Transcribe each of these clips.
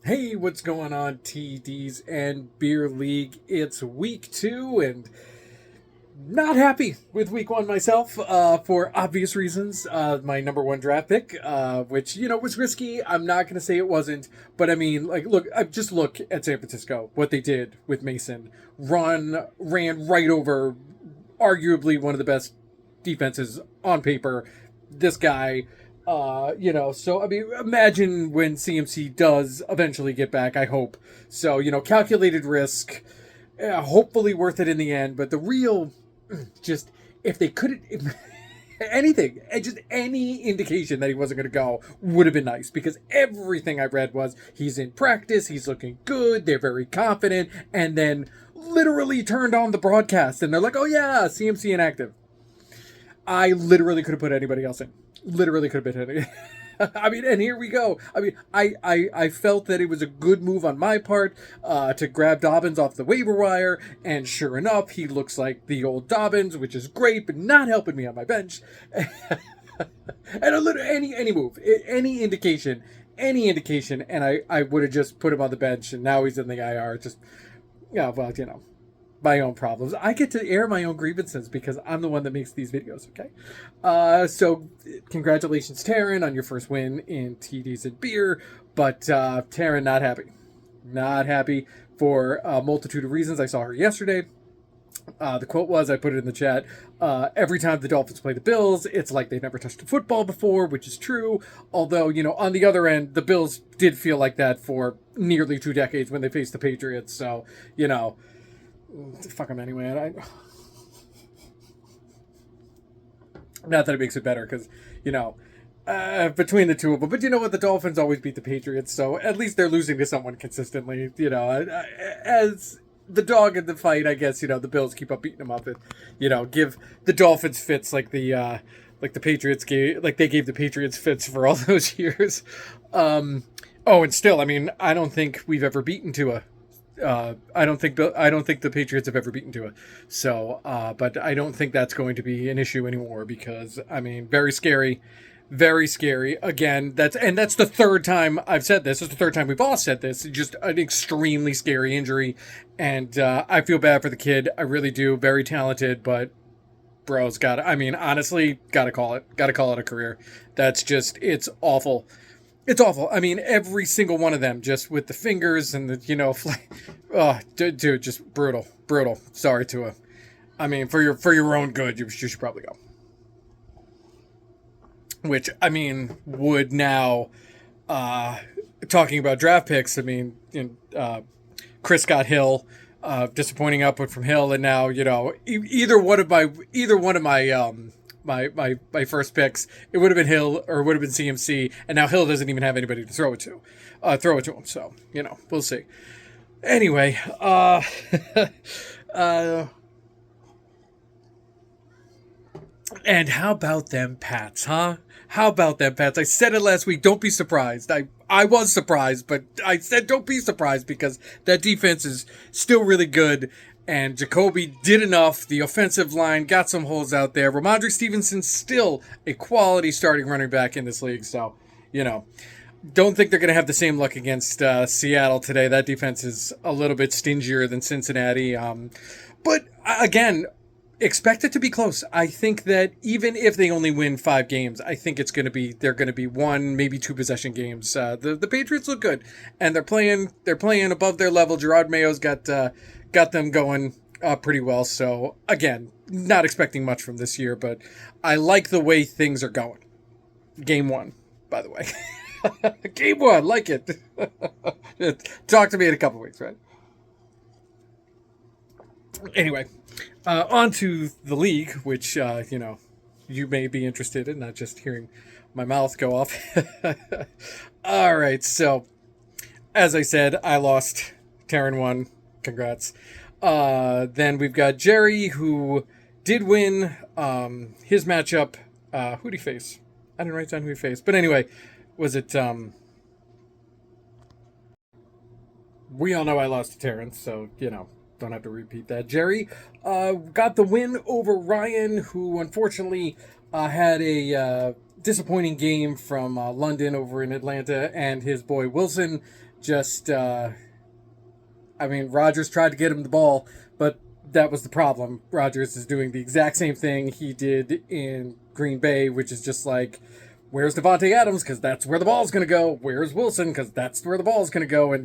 Hey, what's going on, TDs and Beer League? It's week 2, and not happy with week 1 myself for obvious reasons. My number 1 draft pick, which, was risky. I'm not going to say it wasn't, but I mean, just look at San Francisco, what they did with Mason. Ran right over arguably one of the best defenses on paper. This guy, so I mean, imagine when CMC does eventually get back. I hope so. Calculated risk, hopefully worth it in the end. But the real, just if they couldn't. Anything, just any indication that he wasn't going to go would have been nice, because everything I read was he's in practice, he's looking good, they're very confident, and then literally turned on the broadcast and they're like, oh yeah, CMC inactive. I literally could have put anybody else in. Literally could have been any. I mean, and here we go. I mean, I felt that it was a good move on my part to grab Dobbins off the waiver wire, and sure enough, he looks like the old Dobbins, which is great, but not helping me on my bench. And a little any move, any indication, and I would have just put him on the bench, and now he's in the IR. Just my own problems. I get to air my own grievances because I'm the one that makes these videos, okay? So congratulations, Taryn, on your first win in TDs and beer, but Taryn not happy. Not happy for a multitude of reasons. I saw her yesterday. The quote was, I put it in the chat, every time the Dolphins play the Bills, it's like they've never touched a football before, which is true. Although, on the other end, the Bills did feel like that for nearly 2 decades when they faced the Patriots. So, fuck them anyway. Not that it makes it better, because, between the two of them. But you know what? The Dolphins always beat the Patriots, so at least they're losing to someone consistently. As the dog in the fight, I guess, the Bills keep up beating them up and, give the Dolphins fits like the Patriots gave, like they gave the Patriots fits for all those years. And still, I mean, I don't think we've ever beaten Tua. I don't think the Patriots have ever beaten Tua. So, but I don't think that's going to be an issue anymore, because I mean, very scary, very scary. Again, that's the third time I've said this. It's the third time we've all said this. Just an extremely scary injury, and I feel bad for the kid. I really do. Very talented, but bro's got. I mean, honestly, gotta call it a career. That's just, it's awful. It's awful. I mean, every single one of them, just with the fingers and the, oh, dude, just brutal. Sorry, Tua. I mean, for your own good, you should probably go. Which, I mean, would now, talking about draft picks, I mean, Chris got Hill, disappointing output from Hill, and now, either one of my my first picks, it would have been Hill or it would have been CMC, and now Hill doesn't even have anybody to throw it to him. So, we'll see. Anyway, and how about them Pats, huh? How about them Pats? I said it last week. Don't be surprised. I was surprised, but I said don't be surprised, because that defense is still really good. And Jacoby did enough. The offensive line got some holes out there. Ramondre Stevenson still a quality starting running back in this league. So, don't think they're going to have the same luck against Seattle today. That defense is a little bit stingier than Cincinnati. But again, expect it to be close. I think that even if they only win 5 games, I think they're going to be 1, maybe 2 possession games. The Patriots look good, and they're playing above their level. Gerard Mayo's got them going pretty well. So again, not expecting much from this year, but I like the way things are going. Game 1, by the way. Game 1, like it. Talk to me in a couple weeks, right? Anyway, on to the league, which, you may be interested in, not just hearing my mouth go off. All right, so as I said, I lost. Taryn won. Congrats. Then we've got Jerry, who did win his matchup. Who'd he face? I didn't write down who he faced. But anyway, was it... we all know I lost to Taryn, so, don't have to repeat that. Jerry got the win over Ryan, who unfortunately had a disappointing game from London over in Atlanta, and his boy Wilson just, Rodgers tried to get him the ball, but that was the problem. Rodgers is doing the exact same thing he did in Green Bay, which is just like, where's Devontae Adams? Because that's where the ball's going to go. Where's Wilson? Because that's where the ball's going to go. And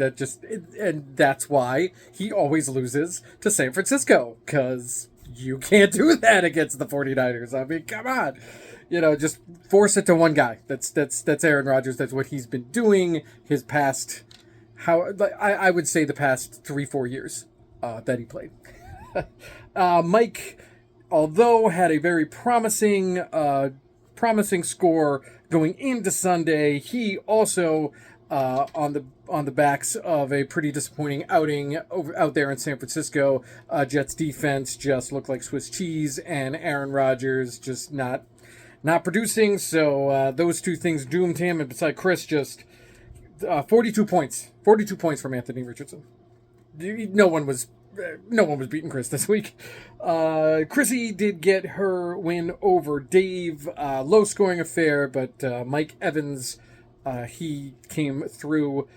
that's why he always loses to San Francisco. Because you can't do that against the 49ers. I mean, come on. Just force it to one guy. That's Aaron Rodgers. That's what he's been doing his past, I would say the past 3-4 years that he played. Mike, although had a very promising score going into Sunday, he also on the backs of a pretty disappointing outing out there in San Francisco. Jets defense just looked like Swiss cheese, and Aaron Rodgers just not producing. So those two things doomed him. And beside Chris, just 42 points from Anthony Richardson. No one was beating Chris this week. Chrissy did get her win over Dave. Low scoring affair, but Mike Evans, he came through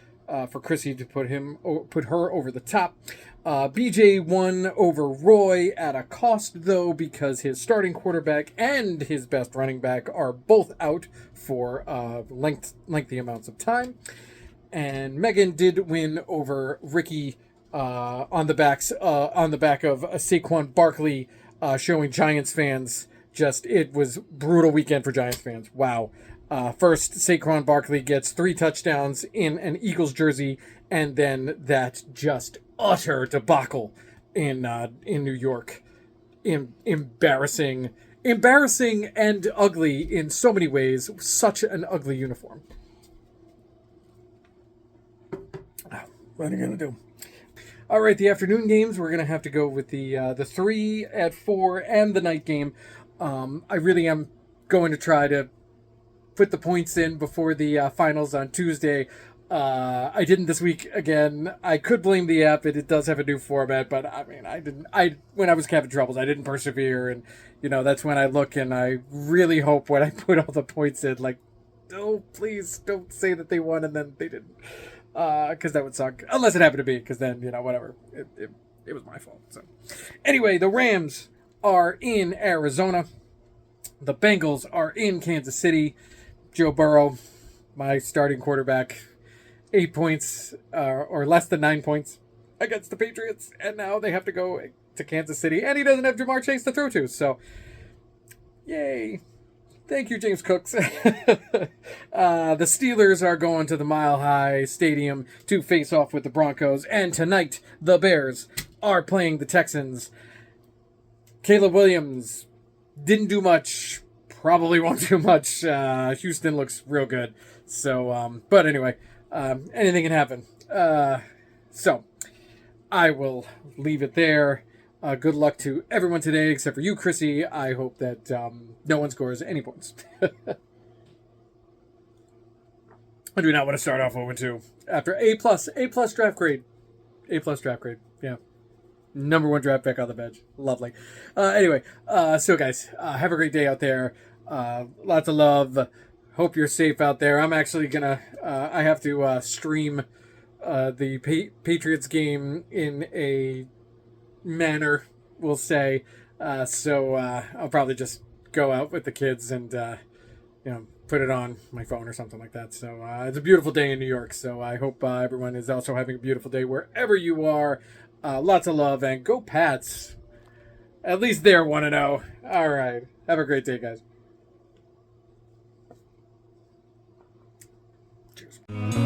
for Chrissy to put her over the top. BJ won over Roy at a cost, though, because his starting quarterback and his best running back are both out for lengthy amounts of time. And Megan did win over Ricky on the back of Saquon Barkley, showing Giants fans it was brutal weekend for Giants fans. Wow. First, Saquon Barkley gets 3 touchdowns in an Eagles jersey, and then that just utter debacle in New York. Embarrassing and ugly in so many ways. Such an ugly uniform. What are you gonna do? All right, the afternoon games, we're going to have to go with the 3 at 4 and the night game. I really am going to try to put the points in before the finals on Tuesday. I didn't this week again. I could blame the app. It does have a new format, but when I was having troubles, I didn't persevere. And, that's when I look and I really hope when I put all the points in, like, oh, please don't say that they won and then they didn't. Because that would suck. Unless it happened to be, because then, whatever. It was my fault. So, anyway, the Rams are in Arizona. The Bengals are in Kansas City. Joe Burrow, my starting quarterback, 8 points or less than 9 points against the Patriots. And now they have to go to Kansas City. And he doesn't have Jamar Chase to throw to. So, yay. Thank you, James Cooks. The Steelers are going to the Mile High Stadium to face off with the Broncos. And tonight, the Bears are playing the Texans. Caleb Williams didn't do much. Probably won't do much. Houston looks real good. So, but anyway, anything can happen. So, I will leave it there. Good luck to everyone today, except for you, Chrissy. I hope that no one scores any points. I do not want to start off 0-2 after A+ draft grade. A+ draft grade. Yeah. Number 1 draft pick on the bench. Lovely. Anyway, so guys, have a great day out there. Lots of love. Hope you're safe out there. I'm actually gonna. I have to stream the Patriots game in a manner, we'll say. So I'll probably just go out with the kids and put it on my phone or something like that. So it's a beautiful day in New York. So I hope everyone is also having a beautiful day wherever you are. Lots of love and go Pats. At least they're 1-0. All right. Have a great day, guys. Cheers.